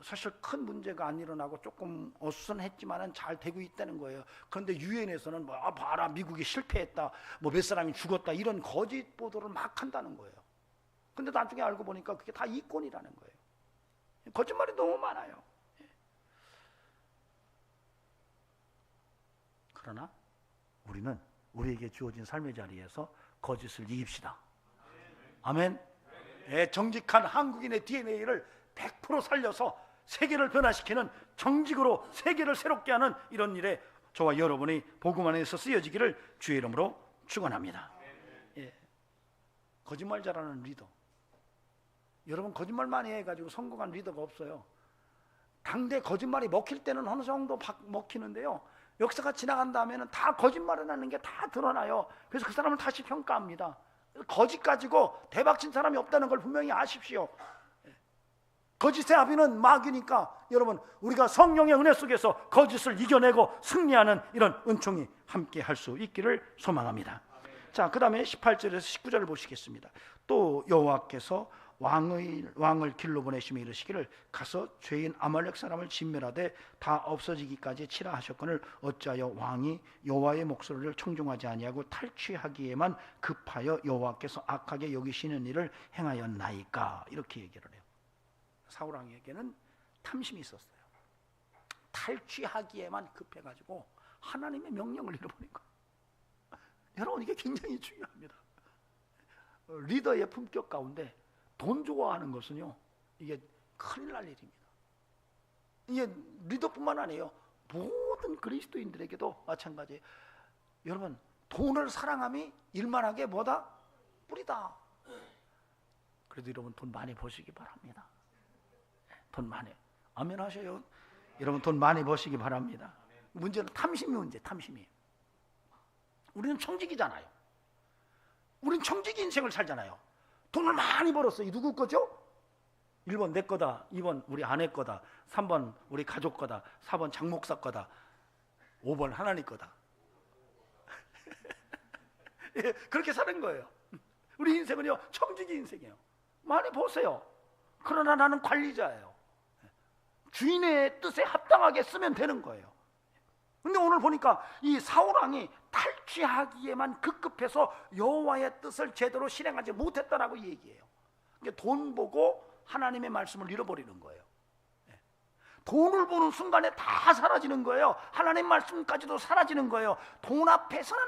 사실 큰 문제가 안 일어나고 조금 어수선했지만은 잘 되고 있다는 거예요. 그런데 유엔에서는 뭐 봐라 미국이 실패했다, 뭐 몇 사람이 죽었다 이런 거짓 보도를 막 한다는 거예요. 근데 나중에 알고 보니까 그게 다 이권이라는 거예요. 거짓말이 너무 많아요. 그러나 우리는 우리에게 주어진 삶의 자리에서 거짓을 이깁시다. 아멘. 정직한 한국인의 DNA를 100% 살려서 세계를 변화시키는 정직으로 세계를 새롭게 하는 이런 일에 저와 여러분이 복음 안에서 쓰여지기를 주의 이름으로 축원합니다. 거짓말 잘하는 리더, 여러분 거짓말 많이 해가지고 성공한 리더가 없어요. 당대 거짓말이 먹힐 때는 어느 정도 먹히는데요, 역사가 지나간 다음에는 다 거짓말을 하는 게 다 드러나요. 그래서 그 사람을 다시 평가합니다. 거짓 가지고 대박친 사람이 없다는 걸 분명히 아십시오. 거짓의 아비는 마귀니까 여러분 우리가 성령의 은혜 속에서 거짓을 이겨내고 승리하는 이런 은총이 함께 할 수 있기를 소망합니다. 자, 그 다음에 18절에서 19절을 보시겠습니다. 또 여호와께서 왕을 길로 보내시며 이르시기를 가서 죄인 아말렉 사람을 진멸하되 다 없어지기까지 치라 하셨거늘 어찌하여 왕이 여호와의 목소리를 청종하지 아니하고 탈취하기에만 급하여 여호와께서 악하게 여기시는 일을 행하였나이까. 이렇게 얘기를 해요. 사울 왕에게는 탐심이 있었어요. 탈취하기에만 급해가지고 하나님의 명령을 잃어버린 거예요. 여러분 이게 굉장히 중요합니다. 리더의 품격 가운데 돈 좋아하는 것은요, 이게 큰일 날 일입니다. 이게 리더뿐만 아니에요. 모든 그리스도인들에게도 마찬가지예요. 여러분 돈을 사랑함이 일만하게 뭐다? 뿌리다. 그래도 여러분 돈 많이 버시기 바랍니다. 돈 많이. 아멘 하셔요. 여러분 돈 많이 버시기 바랍니다. 문제는 탐심이 문제, 탐심이. 우리는 청직이잖아요. 우리는 청직 인생을 살잖아요. 돈을 많이 벌었어. 이 누구 거죠? 1번 내 거다, 2번 우리 아내 거다, 3번 우리 가족 거다, 4번 장목사 거다, 5번 하나님 거다. 예, 그렇게 사는 거예요. 우리 인생은요 청지기 인생이에요. 많이 보세요. 그러나 나는 관리자예요. 주인의 뜻에 합당하게 쓰면 되는 거예요. 근데 오늘 보니까 이 사울왕이 탈취하기에만 급급해서 여호와의 뜻을 제대로 실행하지 못했다라고 얘기해요. 그러니까 돈 보고 하나님의 말씀을 잃어버리는 거예요. 돈을 보는 순간에 다 사라지는 거예요. 하나님 말씀까지도 사라지는 거예요. 돈 앞에서는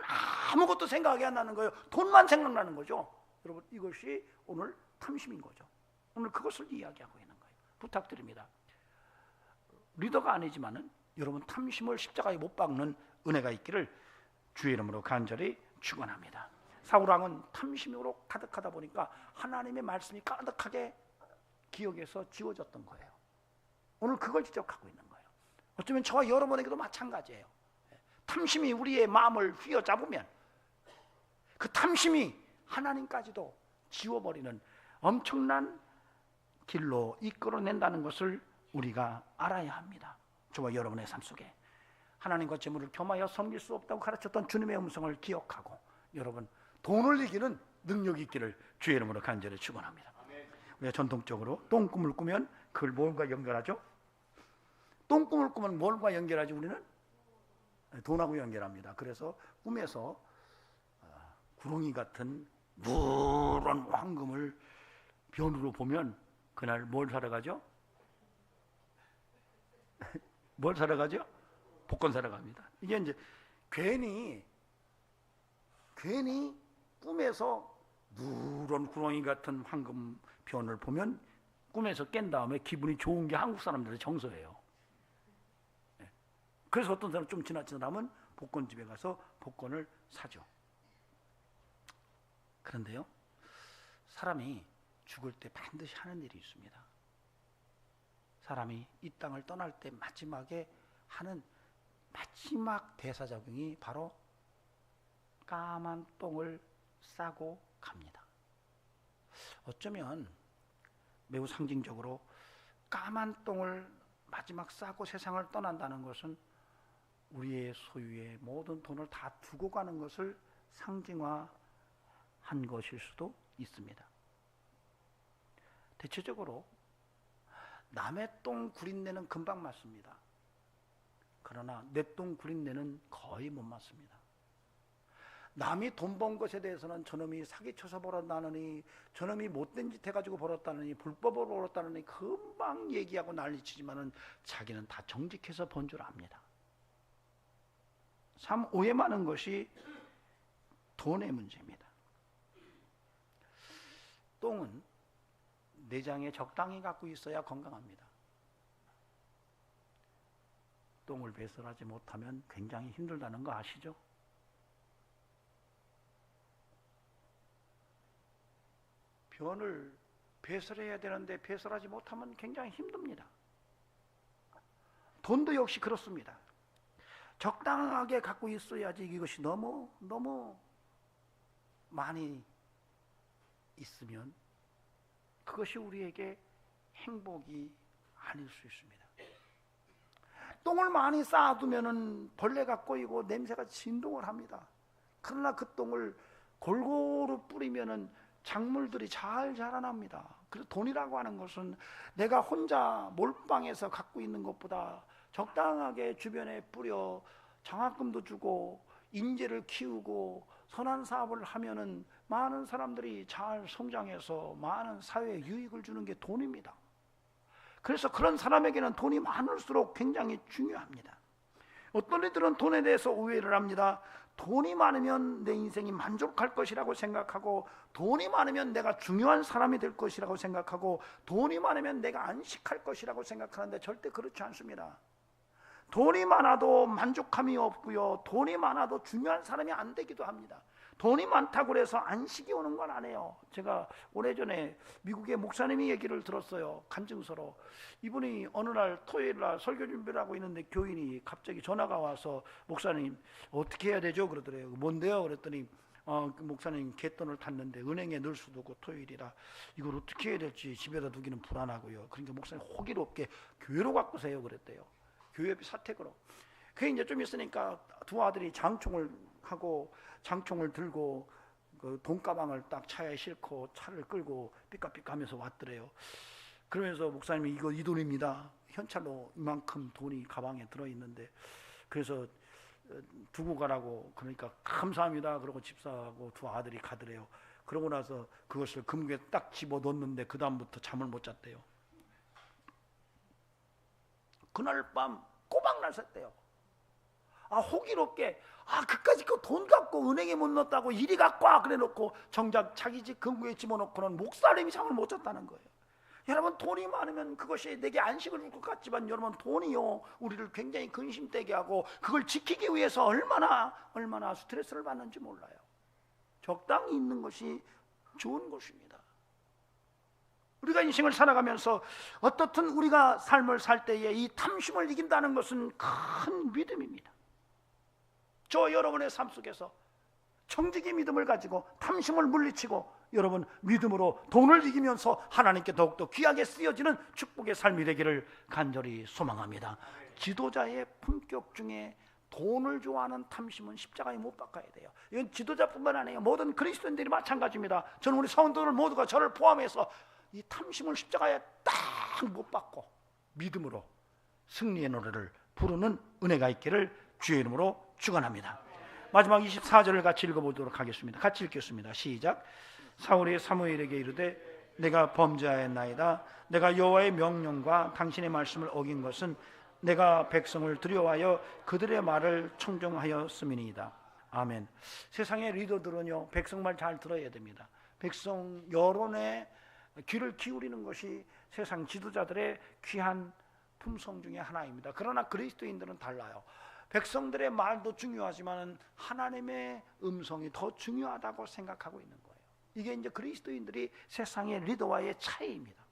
아무것도 생각이 안 나는 거예요. 돈만 생각나는 거죠. 여러분 이것이 오늘 탐심인 거죠. 오늘 그것을 이야기하고 있는 거예요. 부탁드립니다. 리더가 아니지만은 여러분 탐심을 십자가에 못 박는 은혜가 있기를 주의 이름으로 간절히 축원합니다. 사울왕은 탐심으로 가득하다 보니까 하나님의 말씀이 가득하게 기억에서 지워졌던 거예요. 오늘 그걸 지적하고 있는 거예요. 어쩌면 저와 여러분에게도 마찬가지예요. 탐심이 우리의 마음을 휘어잡으면 그 탐심이 하나님까지도 지워버리는 엄청난 길로 이끌어낸다는 것을 우리가 알아야 합니다. 저와 여러분의 삶 속에 하나님과 재물을 겸하여 섬길 수 없다고 가르쳤던 주님의 음성을 기억하고 여러분 돈을 이기는 능력이 있기를 주의 이름으로 간절히 축원합니다. 우리가 전통적으로 똥꿈을 꾸면 그걸 뭘과 연결하죠? 똥꿈을 꾸면 뭘과 연결하죠? 우리는 돈하고 연결합니다. 그래서 꿈에서 구렁이 같은 누런 황금을 변으로 보면 그날 뭘 사러 가죠? 뭘 사러 가죠? 복권 사러 갑니다. 이게 이제 괜히 꿈에서 누런 구렁이 같은 황금 변을 보면 꿈에서 깬 다음에 기분이 좋은 게 한국 사람들의 정서예요. 그래서 어떤 사람 좀 지나친 사람은 복권집에 가서 복권을 사죠. 그런데요, 사람이 죽을 때 반드시 하는 일이 있습니다. 사람이 이 땅을 떠날 때 마지막에 하는 마지막 대사작용이 바로 까만 똥을 싸고 갑니다. 어쩌면 매우 상징적으로 까만 똥을 마지막 싸고 세상을 떠난다는 것은 우리의 소유의 모든 돈을 다 두고 가는 것을 상징화한 것일 수도 있습니다. 대체적으로 남의 똥 구린내는 금방 맞습니다. 그러나 내 똥 구린내는 거의 못 맞습니다. 남이 돈 번 것에 대해서는 저놈이 사기쳐서 벌었다느니, 저놈이 못된 짓 해가지고 벌었다느니, 불법으로 벌었다느니 금방 얘기하고 난리치지만은 자기는 다 정직해서 번 줄 압니다. 참 오해 많은 것이 돈의 문제입니다. 똥은 내장에 적당히 갖고 있어야 건강합니다. 똥을 배설하지 못하면 굉장히 힘들다는 거 아시죠? 변을 배설해야 되는데 배설하지 못하면 굉장히 힘듭니다. 돈도 역시 그렇습니다. 적당하게 갖고 있어야지 이것이 너무 많이 있으면 그것이 우리에게 행복이 아닐 수 있습니다. 똥을 많이 쌓아두면은 벌레가 꼬이고 냄새가 진동을 합니다. 그러나 그 똥을 골고루 뿌리면은 작물들이 잘 자라납니다. 그래서 돈이라고 하는 것은 내가 혼자 몰빵해서 갖고 있는 것보다 적당하게 주변에 뿌려 장학금도 주고 인재를 키우고 선한 사업을 하면은 많은 사람들이 잘 성장해서 많은 사회에 유익을 주는 게 돈입니다. 그래서 그런 사람에게는 돈이 많을수록 굉장히 중요합니다. 어떤 이들은 돈에 대해서 오해를 합니다. 돈이 많으면 내 인생이 만족할 것이라고 생각하고, 돈이 많으면 내가 중요한 사람이 될 것이라고 생각하고, 돈이 많으면 내가 안식할 것이라고 생각하는데 절대 그렇지 않습니다. 돈이 많아도 만족함이 없고요, 돈이 많아도 중요한 사람이 안 되기도 합니다. 돈이 많다고 해서 안식이 오는 건 아니에요. 제가 오래전에 미국의 목사님이 얘기를 들었어요. 간증서로. 이분이 어느 날 토요일 날 설교 준비를 하고 있는데 교인이 갑자기 전화가 와서 목사님 어떻게 해야 되죠? 그러더래요. 뭔데요? 그랬더니 그 목사님 갯돈을 탔는데 은행에 넣을 수도 없고 토요일이라 이걸 어떻게 해야 될지 집에다 두기는 불안하고요. 그러니까 목사님 호기롭게 교회로 갖고 세요 그랬대요. 교회비 사택으로. 그게 이제 좀 있으니까 두 아들이 장총을 하고 장총을 들고 그 돈가방을 딱 차에 싣고 차를 끌고 삐까삐까 하면서 왔더래요. 그러면서 목사님이 이거 이 돈입니다. 현찰로 이만큼 돈이 가방에 들어있는데 그래서 두고 가라고 그러니까 감사합니다. 그러고 집사하고 두 아들이 가더래요. 그러고 나서 그것을 금괴에 딱 집어넣는데 그 다음부터 잠을 못 잤대요. 그날 밤 꼬박날 샜대요. 호기롭게 그까짓 거 돈 갖고 은행에 못 넣었다고 이리 갖고 와 그래 놓고 정작 자기 집 금고에 집어넣고는 목사님이 잠을 못 잤다는 거예요. 여러분 돈이 많으면 그것이 내게 안식을 줄 것 같지만 여러분 돈이요 우리를 굉장히 근심되게 하고 그걸 지키기 위해서 얼마나 스트레스를 받는지 몰라요. 적당히 있는 것이 좋은 것입니다. 우리가 인생을 살아가면서 어떻든 우리가 삶을 살 때에 이 탐심을 이긴다는 것은 큰 믿음입니다. 저 여러분의 삶 속에서 정직의 믿음을 가지고 탐심을 물리치고 여러분 믿음으로 돈을 이기면서 하나님께 더욱더 귀하게 쓰여지는 축복의 삶이 되기를 간절히 소망합니다. 지도자의 품격 중에 돈을 좋아하는 탐심은 십자가에 못 박아야 돼요. 이건 지도자뿐만 아니에요. 모든 그리스도인들이 마찬가지입니다. 저는 우리 성도들 모두가 저를 포함해서 이 탐심을 십자가에 딱 못 박고 믿음으로 승리의 노래를 부르는 은혜가 있기를 주의 이름으로 축원합니다. 마지막 24절을 같이 읽어보도록 하겠습니다. 같이 읽겠습니다. 시작. 사울이 사무엘에게 이르되 내가 범죄하였나이다. 내가 여호와의 명령과 당신의 말씀을 어긴 것은 내가 백성을 두려워하여 그들의 말을 청종하였음이니이다. 아멘. 세상의 리더들은요, 백성 말 잘 들어야 됩니다. 백성 여론에 귀를 기울이는 것이 세상 지도자들의 귀한 품성 중에 하나입니다. 그러나 그리스도인들은 달라요. 백성들의 말도 중요하지만 하나님의 음성이 더 중요하다고 생각하고 있는 거예요. 이게 이제 그리스도인들이 세상의 리더와의 차이입니다.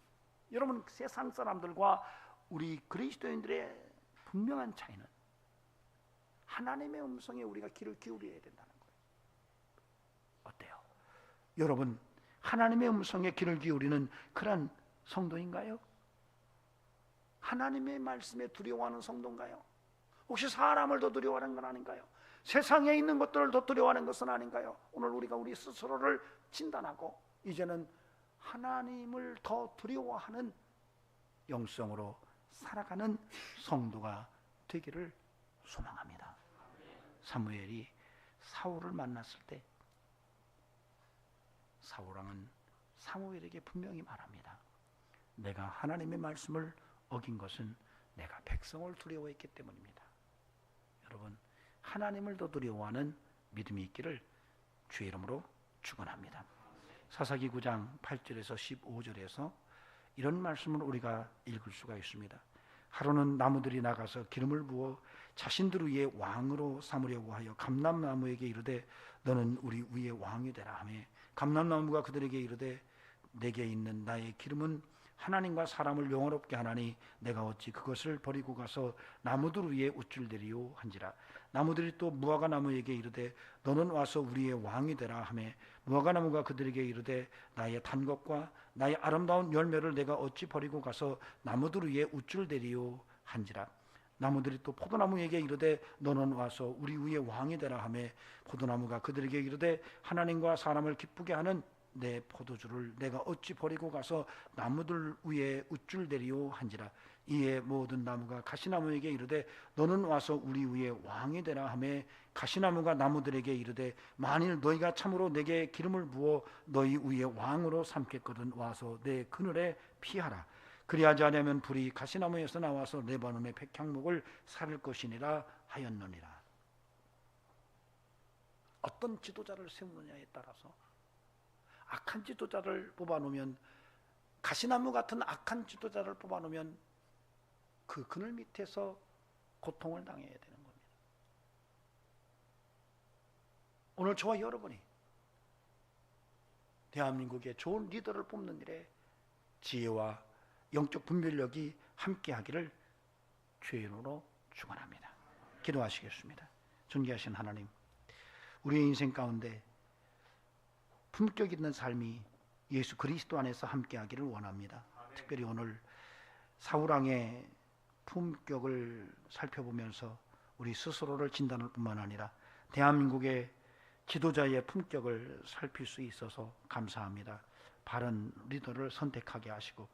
여러분, 세상 사람들과 우리 그리스도인들의 분명한 차이는 하나님의 음성에 우리가 귀를 기울여야 된다는 거예요. 어때요? 여러분, 하나님의 음성에 귀를 기울이는 그런 성도인가요? 하나님의 말씀에 두려워하는 성도인가요? 혹시 사람을 더 두려워하는 건 아닌가요? 세상에 있는 것들을 더 두려워하는 것은 아닌가요? 오늘 우리가 우리 스스로를 진단하고 이제는 하나님을 더 두려워하는 영성으로 살아가는 성도가 되기를 소망합니다. 사무엘이 사울을 만났을 때 사울왕은 사무엘에게 분명히 말합니다. 내가 하나님의 말씀을 어긴 것은 내가 백성을 두려워했기 때문입니다. 여러분, 하나님을 더 두려워하는 믿음이 있기를 주의 이름으로 축원합니다. 사사기 9장 8절에서 15절에서 이런 말씀을 우리가 읽을 수가 있습니다. 하루는 나무들이 나가서 기름을 부어 자신들 위에 왕으로 삼으려고 하여 감람나무에게 이르되 너는 우리 위에 왕이 되라 하며 감람나무가 그들에게 이르되 내게 있는 나의 기름은 하나님과 사람을 영화롭게 하나니 내가 어찌 그것을 버리고 가서 나무들 위에 우쭐대리요 한지라. 나무들이 또 무화과 나무에게 이르되 너는 와서 우리의 왕이 되라 하며 무화과 나무가 그들에게 이르되 나의 단 것과 나의 아름다운 열매를 내가 어찌 버리고 가서 나무들 위에 우쭐대리요 한지라. 나무들이 또 포도나무에게 이르되 너는 와서 우리 위에 왕이 되라 하며 포도나무가 그들에게 이르되 하나님과 사람을 기쁘게 하는 내 포도주를 내가 어찌 버리고 가서 나무들 위에 우쭐대리요 한지라. 이에 모든 나무가 가시나무에게 이르되 너는 와서 우리 위에 왕이 되라 하며 가시나무가 나무들에게 이르되 만일 너희가 참으로 내게 기름을 부어 너희 위에 왕으로 삼겠거든 와서 내 그늘에 피하라. 그리하지 않으면 불이 가시나무에서 나와서 레바논의 백향목을 살을 것이니라 하였느니라. 어떤 지도자를 세우느냐에 따라서 악한 지도자를 뽑아놓으면, 가시나무 같은 악한 지도자를 뽑아놓으면 그 그늘 밑에서 고통을 당해야 되는 겁니다. 오늘 저와 여러분이 대한민국의 좋은 리더를 뽑는 일에 지혜와 영적 분별력이 함께하기를 주의 이름으로 축원합니다. 기도하시겠습니다. 존귀하신 하나님, 우리의 인생 가운데 품격 있는 삶이 예수 그리스도 안에서 함께하기를 원합니다. 특별히 오늘 사울왕의 품격을 살펴보면서 우리 스스로를 진단할 뿐만 아니라 대한민국의 지도자의 품격을 살필 수 있어서 감사합니다. 바른 리더를 선택하게 하시고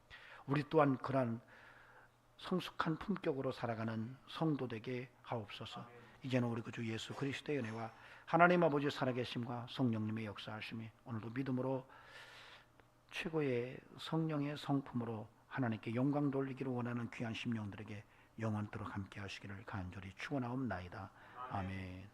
우리 또한 그러한 성숙한 품격으로 살아가는 성도 되게 하옵소서. 이제는 우리 그 주 예수 그리스도의 은혜와 하나님 아버지 살아계심과 성령님의 역사하심이 오늘도 믿음으로 최고의 성령의 성품으로 하나님께 영광 돌리기를 원하는 귀한 심령들에게 영원토록 함께 하시기를 간절히 축원하옵나이다. 아멘.